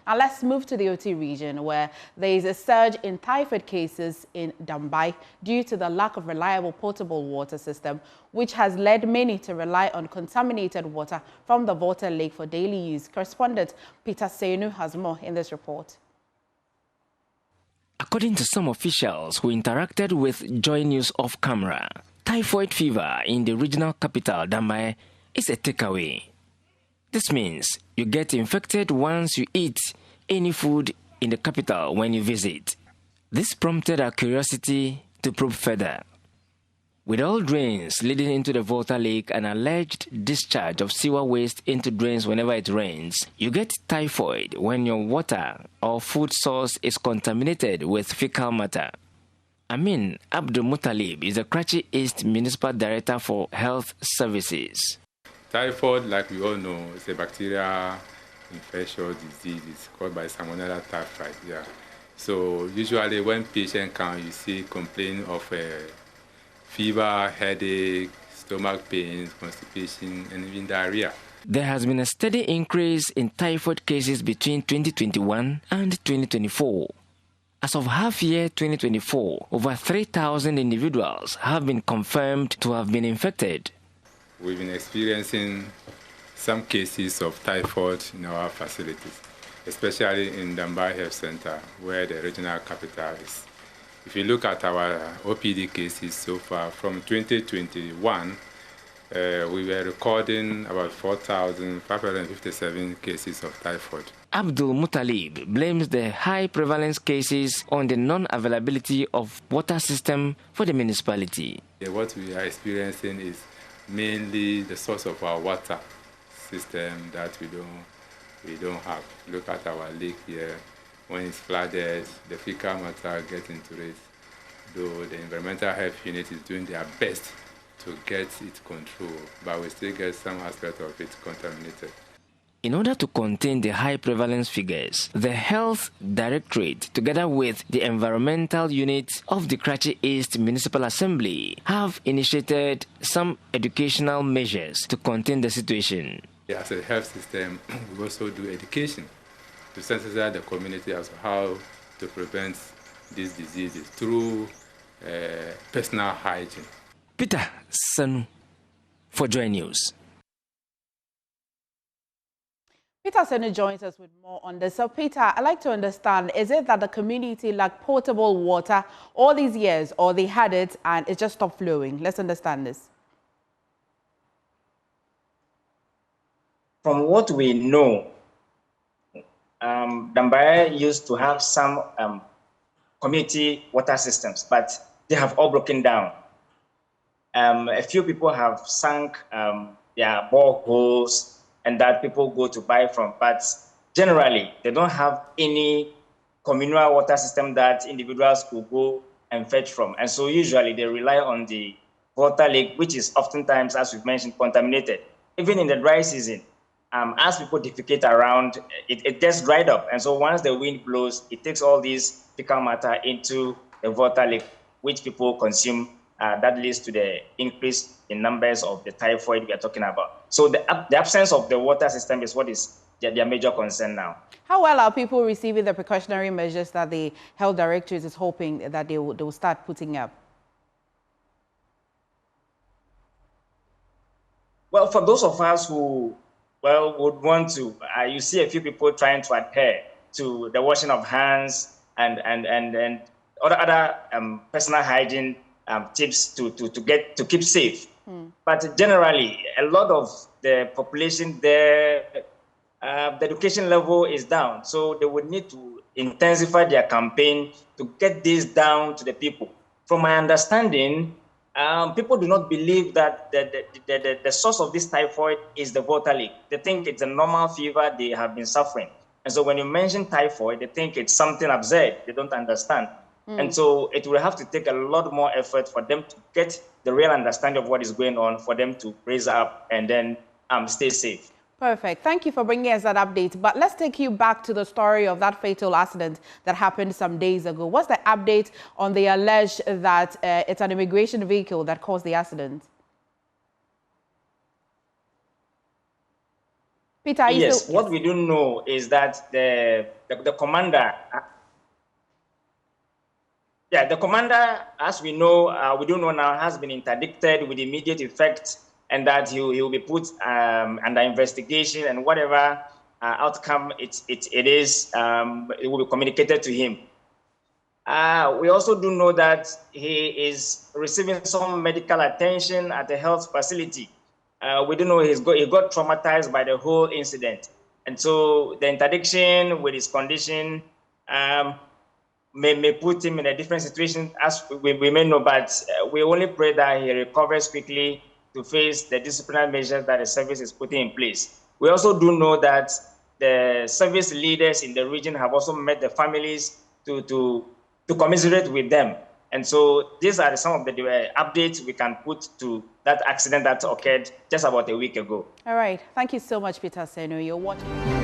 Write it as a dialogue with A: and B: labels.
A: And let's move to the OT region, where there is a surge in typhoid cases in Dambai due to the lack of reliable potable water system, which has led many to rely on contaminated water from the Volta Lake for daily use. Correspondent Peter Senu has more in this report.
B: According to some officials who interacted with Joy News off camera, typhoid fever in the regional capital, Dambai, is a takeaway. This means you get infected once you eat any food in the capital when you visit. This prompted our curiosity to probe further. With all drains leading into the Volta Lake and alleged discharge of sewer waste into drains whenever it rains, you get typhoid when your water or food source is contaminated with fecal matter. Amin Abdul Muttalib is the Karachi East Municipal Director for Health Services.
C: Typhoid, like we all know, is a bacterial infectious disease. It's caused by Salmonella typhi. Yeah. So usually when patients come, you see complaint of fever, headache, stomach pains, constipation, and even diarrhea.
B: There has been a steady increase in typhoid cases between 2021 and 2024. As of half-year 2024, over 3,000 individuals have been confirmed to have been infected.
C: We've been experiencing some cases of typhoid in our facilities, especially in Dambai Health Center, where the regional capital is. If you look at our OPD cases so far, from 2021, we were recording about 4,557 cases of typhoid.
B: Abdul Muttalib blames the high prevalence cases on the non-availability of water system for the municipality.
C: What we are experiencing is mainly the source of our water system that we don't have. Look at our lake here. When it's flooded, the fecal matter gets into it, though the environmental health unit is doing their best to get it controlled, but we still get some aspect of it contaminated.
B: In order to contain the high prevalence figures, the Health Directorate, together with the environmental unit of the Karachi East Municipal Assembly, have initiated some educational measures to contain the situation.
C: As a health system, we also do education to sensitize the community as to how to prevent these diseases through personal hygiene.
B: Peter Senu for Joy News.
A: Peter Senu joins us with more on this. So, Peter, I'd like to understand, is it that the community lacked potable water all these years, or they had it and it just stopped flowing? Let's understand this.
D: From what we know, Dambai used to have some community water systems, but they have all broken down. A few people have sunk their boreholes, and that people go to buy from, but generally they don't have any communal water system that individuals could go and fetch from. And so usually they rely on the Volta Lake, which is oftentimes, as we've mentioned, contaminated. Even in the dry season, as people defecate around, it gets dried up. And so once the wind blows, it takes all these fecal matter into the Volta Lake, which people consume. That leads to the increase in numbers of the typhoid we are talking about. So the absence of the water system is what is their major concern now.
A: How well are people receiving the precautionary measures that the Health Directorate is hoping that they will start putting up?
D: Well, for those of us who would want to, you see a few people trying to adhere to the washing of hands and other personal hygiene tips to keep safe. But generally, a lot of the population there, the education level is down. So they would need to intensify their campaign to get this down to the people. From my understanding, people do not believe that the source of this typhoid is the Volta Lake. They think it's a normal fever they have been suffering. And so when you mention typhoid, they think it's something absurd. They don't understand. And so it will have to take a lot more effort for them to get the real understanding of what is going on, for them to raise up and then stay safe.
A: Perfect. Thank you for bringing us that update. But let's take you back to the story of that fatal accident that happened some days ago. What's the update on the alleged that it's an immigration vehicle that caused the accident? Peter,
D: yes, what we do know is that the commander, the commander, as we know, we do know now, has been interdicted with immediate effect, and that he will be put under investigation, and whatever outcome it is, it will be communicated to him. We also do know that he is receiving some medical attention at a health facility. We do know he got traumatized by the whole incident. And so the interdiction with his condition may put him in a different situation, as we may know, but we only pray that he recovers quickly to face the disciplinary measures that the service is putting in place. We also do know that the service leaders in the region have also met the families to commiserate with them. And so these are some of the updates we can put to that accident that occurred just about a week ago.
A: All right. Thank you so much, Peter Senu. You're watching.